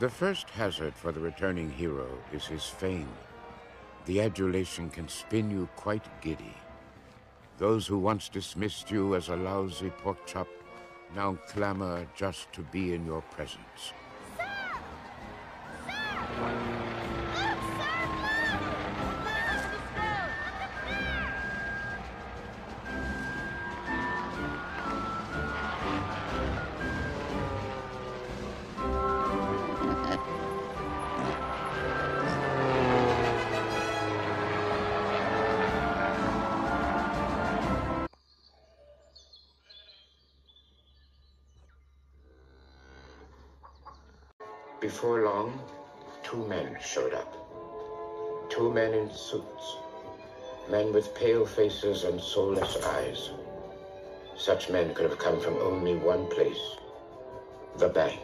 The first hazard for the returning hero is his fame. The adulation can spin you quite giddy. Those who once dismissed you as a lousy pork chop now clamor just to be in your presence. Sir! Sir! Look, sir! Look! Let us Before long, two men showed up. Two men in suits. Men with pale faces and soulless eyes. Such men could have come from only one place. The bank.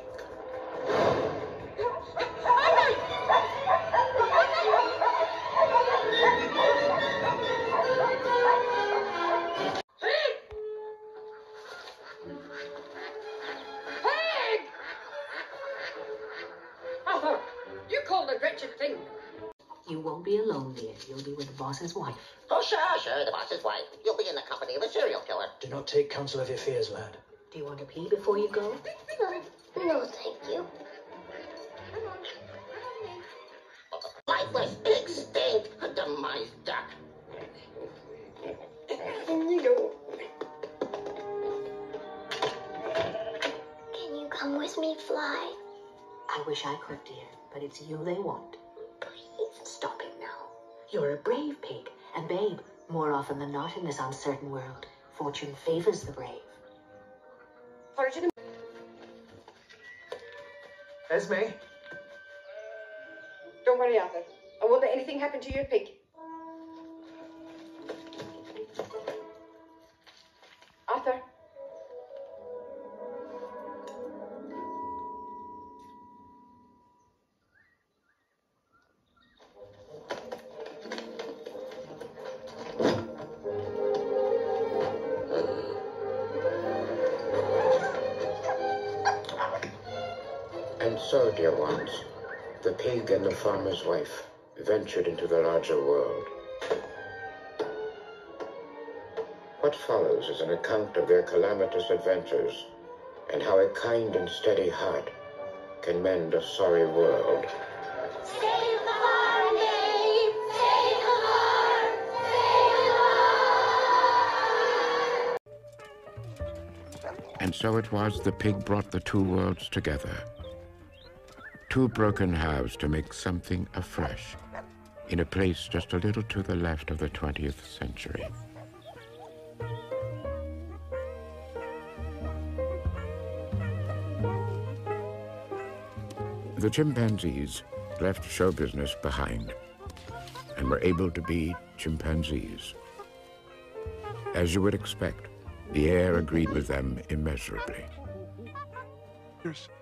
You call the wretched thing. You won't be alone, dear. You'll be with the boss's wife. Oh, sure, the boss's wife. You'll be in the company of a serial killer. Do not take counsel of your fears, lad. Do you want to pee before you go? No, thank you. Lifeless, extinct, a demised duck. Can you come with me, Fly? I wish I could, dear, but it's you they want. Please. Stop it now. You're a brave pig, and babe, more often than not in this uncertain world, fortune favors the brave. Esme? Don't worry, Arthur. I won't let anything happen to your pig. Arthur. And so, dear ones, the pig and the farmer's wife ventured into the larger world. What follows is an account of their calamitous adventures and how a kind and steady heart can mend a sorry world. Save the farm, babe! Save the farm! Save the farm! And so it was the pig brought the two worlds together. Two broken halves to make something afresh, in a place just a little to the left of the 20th century. The chimpanzees left show business behind and were able to be chimpanzees. As you would expect, the air agreed with them immeasurably.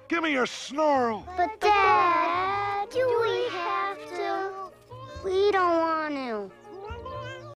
Give me your snarl! But, Dad, do we have to? We don't want to.